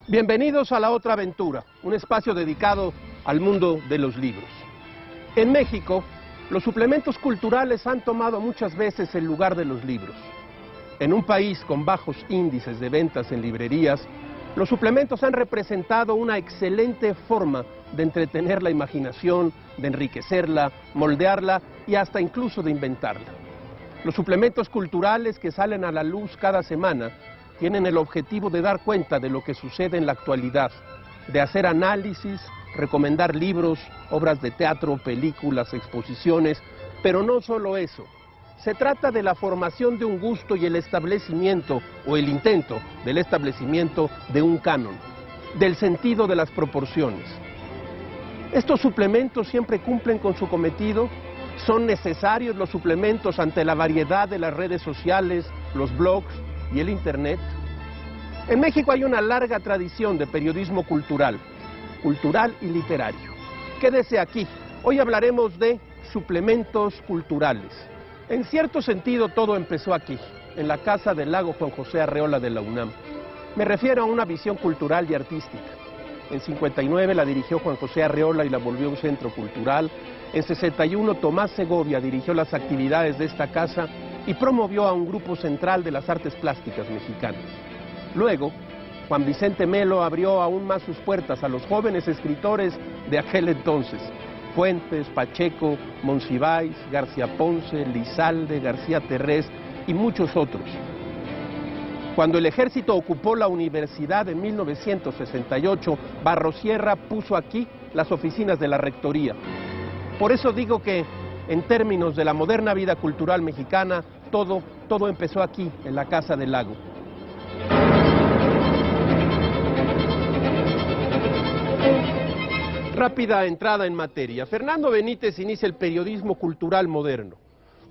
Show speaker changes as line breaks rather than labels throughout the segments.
Bienvenidos a La Otra Aventura, un espacio dedicado al mundo de los libros. En México, los suplementos culturales han tomado muchas veces el lugar de los libros. En un país con bajos índices de ventas en librerías, los suplementos han representado una excelente forma de entretener la imaginación, de enriquecerla, moldearla y hasta incluso de inventarla. Los suplementos culturales que salen a la luz cada semana tienen el objetivo de dar cuenta de lo que sucede en la actualidad, de hacer análisis, recomendar libros, obras de teatro, películas, exposiciones, pero no solo eso. Se trata de la formación de un gusto y el establecimiento, o el intento del establecimiento de un canon, del sentido de las proporciones. Estos suplementos siempre cumplen con su cometido. Son necesarios los suplementos ante la variedad de las redes sociales, los blogs y el Internet. En México hay una larga tradición de periodismo cultural y literario. Quédese aquí, hoy hablaremos de suplementos culturales. En cierto sentido todo empezó aquí, en la Casa del Lago Juan José Arreola de la UNAM. Me refiero a una visión cultural y artística. En 59 la dirigió Juan José Arreola y la volvió un centro cultural. En 61 Tomás Segovia dirigió las actividades de esta casa y promovió a un grupo central de las artes plásticas mexicanas. Luego, Juan Vicente Melo abrió aún más sus puertas a los jóvenes escritores de aquel entonces: Fuentes, Pacheco, Monsiváis, García Ponce, Lizalde, García Terrés y muchos otros. Cuando el ejército ocupó la universidad en 1968, Barrosierra puso aquí las oficinas de la rectoría. Por eso digo que, en términos de la moderna vida cultural mexicana, todo empezó aquí, en la Casa del Lago. Rápida entrada en materia. Fernando Benítez inicia el periodismo cultural moderno.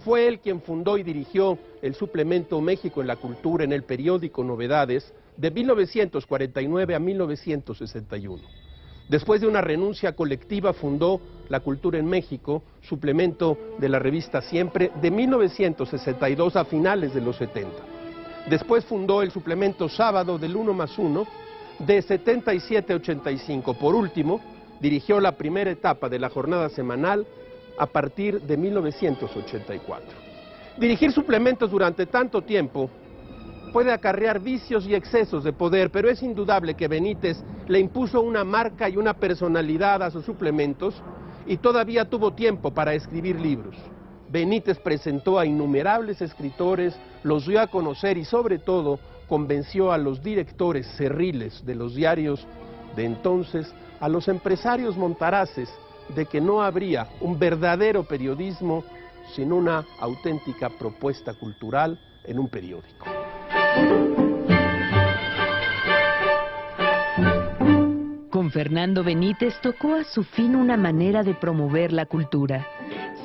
Fue él quien fundó y dirigió el suplemento México en la Cultura en el periódico Novedades de 1949 a 1961. Después de una renuncia colectiva fundó La Cultura en México, suplemento de la revista Siempre, de 1962 a finales de los 70. Después fundó el suplemento Sábado del 1+1 de 77 a 85. Por último, dirigió la primera etapa de la jornada semanal a partir de 1984. Dirigir suplementos durante tanto tiempo puede acarrear vicios y excesos de poder, pero es indudable que Benítez le impuso una marca y una personalidad a sus suplementos y todavía tuvo tiempo para escribir libros. Benítez presentó a innumerables escritores, los dio a conocer y sobre todo convenció a los directores cerriles de los diarios de entonces, a los empresarios montaraces, de que no habría un verdadero periodismo sin una auténtica propuesta cultural en un periódico.
Con Fernando Benítez tocó a su fin una manera de promover la cultura.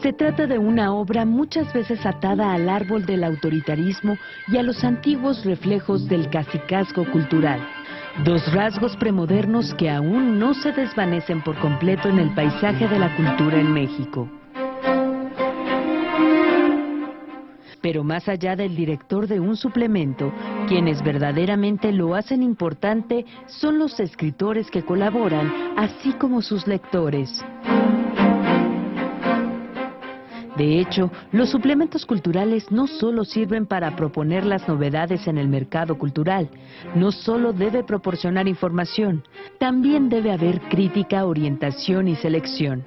Se trata de una obra muchas veces atada al árbol del autoritarismo y a los antiguos reflejos del cacicazgo cultural. Dos rasgos premodernos que aún no se desvanecen por completo en el paisaje de la cultura en México. Pero más allá del director de un suplemento, quienes verdaderamente lo hacen importante son los escritores que colaboran, así como sus lectores. De hecho, los suplementos culturales no solo sirven para proponer las novedades en el mercado cultural, no solo debe proporcionar información, también debe haber crítica, orientación y selección.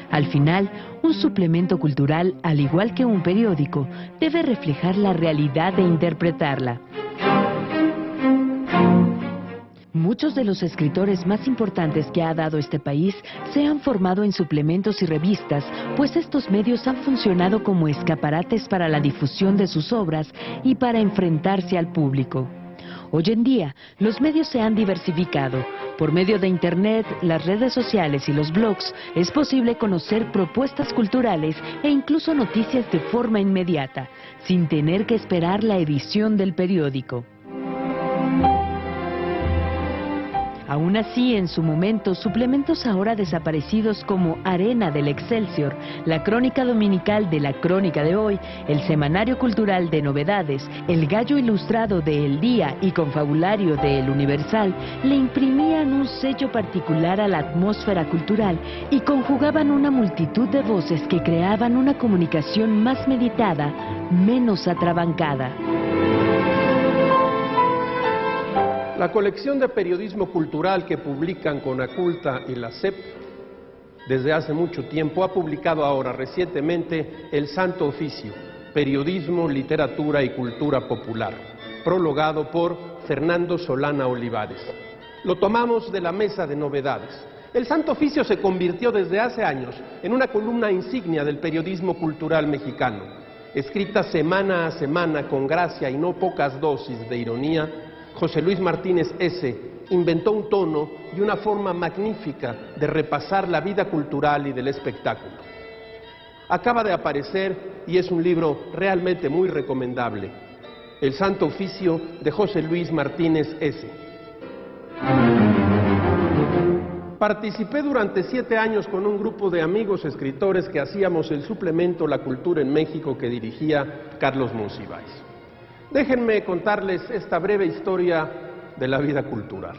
Al final, un suplemento cultural, al igual que un periódico, debe reflejar la realidad e interpretarla. Muchos de los escritores más importantes que ha dado este país se han formado en suplementos y revistas, pues estos medios han funcionado como escaparates para la difusión de sus obras y para enfrentarse al público. Hoy en día, los medios se han diversificado. Por medio de Internet, las redes sociales y los blogs, es posible conocer propuestas culturales e incluso noticias de forma inmediata, sin tener que esperar la edición del periódico. Aún así, en su momento, suplementos ahora desaparecidos como Arena del Excelsior, la Crónica Dominical de la Crónica de Hoy, el Semanario Cultural de Novedades, el Gallo Ilustrado de El Día y Confabulario de El Universal, le imprimían un sello particular a la atmósfera cultural y conjugaban una multitud de voces que creaban una comunicación más meditada, menos atrabancada.
La colección de periodismo cultural que publican Conaculta y la SEP desde hace mucho tiempo ha publicado ahora recientemente El Santo Oficio, Periodismo, Literatura y Cultura Popular, prologado por Fernando Solana Olivares. Lo tomamos de la mesa de novedades. El Santo Oficio se convirtió desde hace años en una columna insignia del periodismo cultural mexicano, escrita semana a semana con gracia y no pocas dosis de ironía. José Luis Martínez S. inventó un tono y una forma magnífica de repasar la vida cultural y del espectáculo. Acaba de aparecer y es un libro realmente muy recomendable, El Santo Oficio de José Luis Martínez S. Participé durante 7 años con un grupo de amigos escritores que hacíamos el suplemento La Cultura en México que dirigía Carlos Monsiváis. Déjenme contarles esta breve historia de la vida cultural.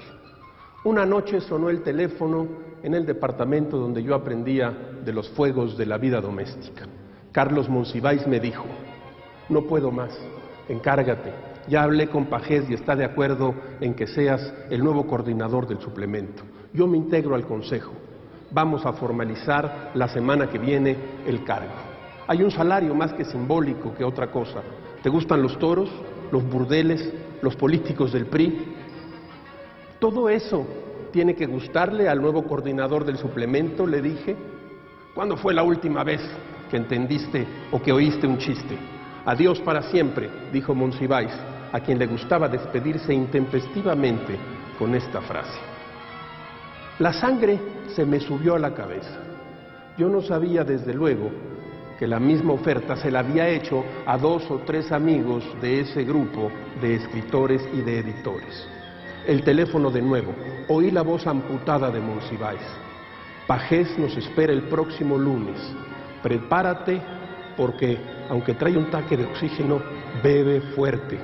Una noche sonó el teléfono en el departamento donde yo aprendía de los fuegos de la vida doméstica. Carlos Monsiváis me dijo: no puedo más, encárgate. Ya hablé con Pajés y está de acuerdo en que seas el nuevo coordinador del suplemento. Yo me integro al consejo. Vamos a formalizar la semana que viene el cargo. Hay un salario más que simbólico que otra cosa. ¿Te gustan los toros, los burdeles, los políticos del PRI? Todo eso tiene que gustarle al nuevo coordinador del suplemento, le dije. ¿Cuándo fue la última vez que entendiste o que oíste un chiste? Adiós para siempre, dijo Monsiváis, a quien le gustaba despedirse intempestivamente con esta frase. La sangre se me subió a la cabeza. Yo no sabía, desde luego, que la misma oferta se la había hecho a 2 o 3 amigos de ese grupo de escritores y de editores. El teléfono de nuevo, oí la voz amputada de Monsiváis. Pajés nos espera el próximo lunes. Prepárate porque, aunque trae un tanque de oxígeno, bebe fuerte.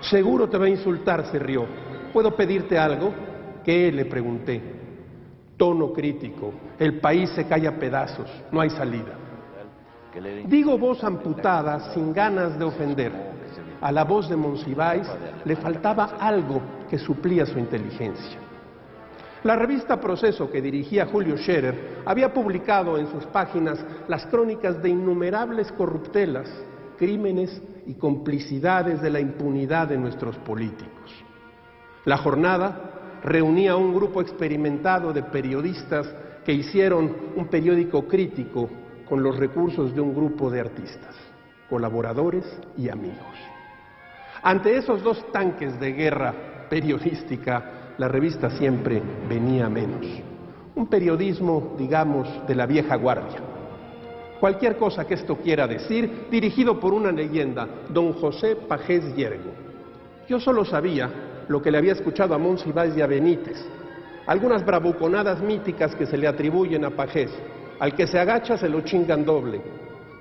Seguro te va a insultar, se rió. ¿Puedo pedirte algo? ¿Qué? Le pregunté. Tono crítico. El país se cae a pedazos. No hay salida. Digo voz amputada sin ganas de ofender. A la voz de Monsiváis le faltaba algo que suplía su inteligencia. La revista Proceso, que dirigía Julio Scherer, había publicado en sus páginas las crónicas de innumerables corruptelas, crímenes y complicidades de la impunidad de nuestros políticos. La jornada reunía a un grupo experimentado de periodistas que hicieron un periódico crítico con los recursos de un grupo de artistas, colaboradores y amigos. Ante esos 2 tanques de guerra periodística, la revista siempre venía menos. Un periodismo, digamos, de la vieja guardia. Cualquier cosa que esto quiera decir, dirigido por una leyenda, don José Pajés Yergo. Yo solo sabía lo que le había escuchado a Monsiváis y a Benítez, algunas bravuconadas míticas que se le atribuyen a Pajés. Al que se agacha se lo chingan doble.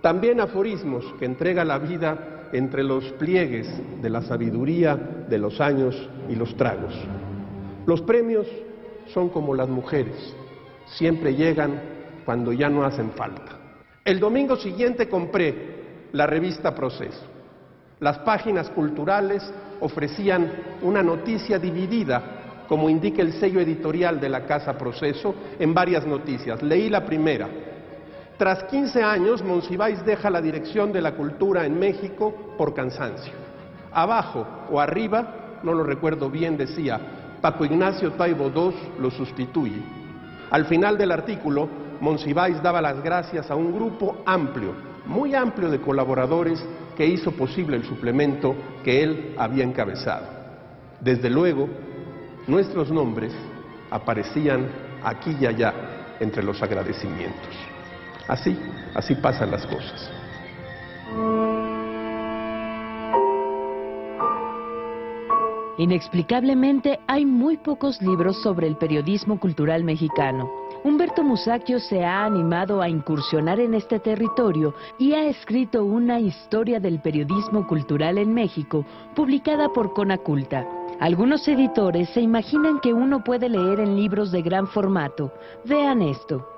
También aforismos que entrega la vida entre los pliegues de la sabiduría de los años y los tragos. Los premios son como las mujeres, siempre llegan cuando ya no hacen falta. El domingo siguiente compré la revista Proceso. Las páginas culturales ofrecían una noticia dividida, como indica el sello editorial de la Casa Proceso, en varias noticias. Leí la primera. Tras 15 años, Monsiváis deja la dirección de la cultura en México por cansancio. Abajo o arriba, no lo recuerdo bien, decía, Paco Ignacio Taibo II lo sustituye. Al final del artículo, Monsiváis daba las gracias a un grupo amplio, muy amplio de colaboradores que hizo posible el suplemento que él había encabezado. Desde luego, nuestros nombres aparecían aquí y allá entre los agradecimientos. Así pasan las cosas.
Inexplicablemente, hay muy pocos libros sobre el periodismo cultural mexicano. Humberto Musacchio se ha animado a incursionar en este territorio y ha escrito una historia del periodismo cultural en México, publicada por Conaculta. Algunos editores se imaginan que uno puede leer en libros de gran formato. Vean esto.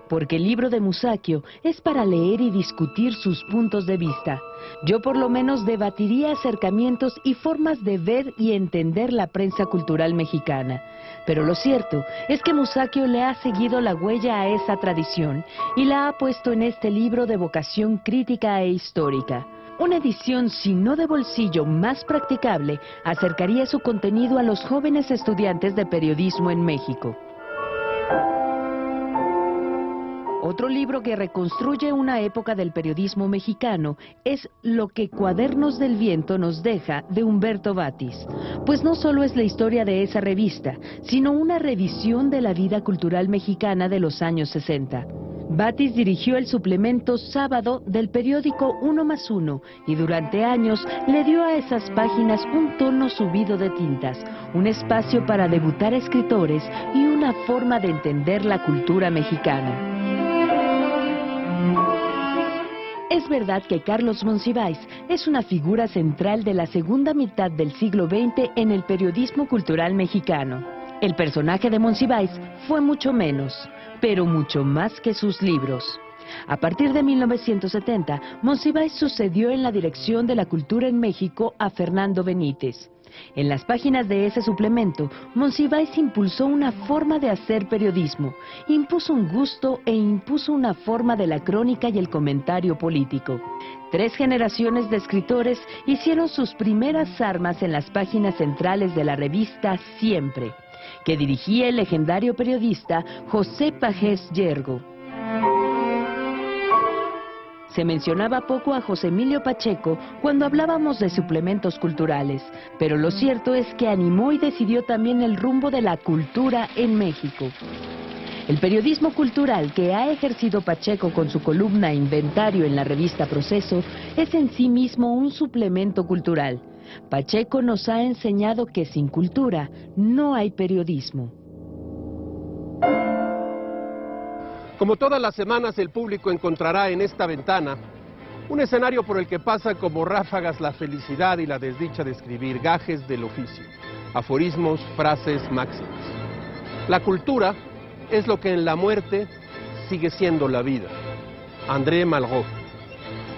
Porque el libro de Musacchio es para leer y discutir sus puntos de vista. Yo por lo menos debatiría acercamientos y formas de ver y entender la prensa cultural mexicana. Pero lo cierto es que Musacchio le ha seguido la huella a esa tradición y la ha puesto en este libro de vocación crítica e histórica. Una edición, si no de bolsillo, más practicable, acercaría su contenido a los jóvenes estudiantes de periodismo en México. Otro libro que reconstruye una época del periodismo mexicano es Lo que Cuadernos del Viento nos deja, de Humberto Batis. Pues no solo es la historia de esa revista, sino una revisión de la vida cultural mexicana de los años 60. Batis dirigió el suplemento Sábado del periódico 1+1 y durante años le dio a esas páginas un tono subido de tintas, un espacio para debutar escritores y una forma de entender la cultura mexicana. Es verdad que Carlos Monsiváis es una figura central de la segunda mitad del siglo XX en el periodismo cultural mexicano. El personaje de Monsiváis fue mucho menos, pero mucho más que sus libros. A partir de 1970, Monsiváis sucedió en la dirección de la cultura en México a Fernando Benítez. En las páginas de ese suplemento, Monsiváis impulsó una forma de hacer periodismo, impuso un gusto e impuso una forma de la crónica y el comentario político. 3 generaciones de escritores hicieron sus primeras armas en las páginas centrales de la revista Siempre, que dirigía el legendario periodista José Pagés Yergo. Se mencionaba poco a José Emilio Pacheco cuando hablábamos de suplementos culturales, pero lo cierto es que animó y decidió también el rumbo de la cultura en México. El periodismo cultural que ha ejercido Pacheco con su columna Inventario en la revista Proceso es en sí mismo un suplemento cultural. Pacheco nos ha enseñado que sin cultura no hay periodismo.
Como todas las semanas, el público encontrará en esta ventana un escenario por el que pasa como ráfagas la felicidad y la desdicha de escribir, gajes del oficio, aforismos, frases, máximas. La cultura es lo que en la muerte sigue siendo la vida. André Malraux.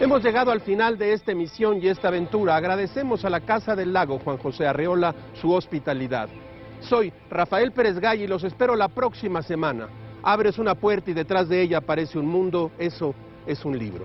Hemos llegado al final de esta emisión y esta aventura. Agradecemos a la Casa del Lago Juan José Arreola su hospitalidad. Soy Rafael Pérez Gay y los espero la próxima semana. Abres una puerta y detrás de ella aparece un mundo, eso es un libro.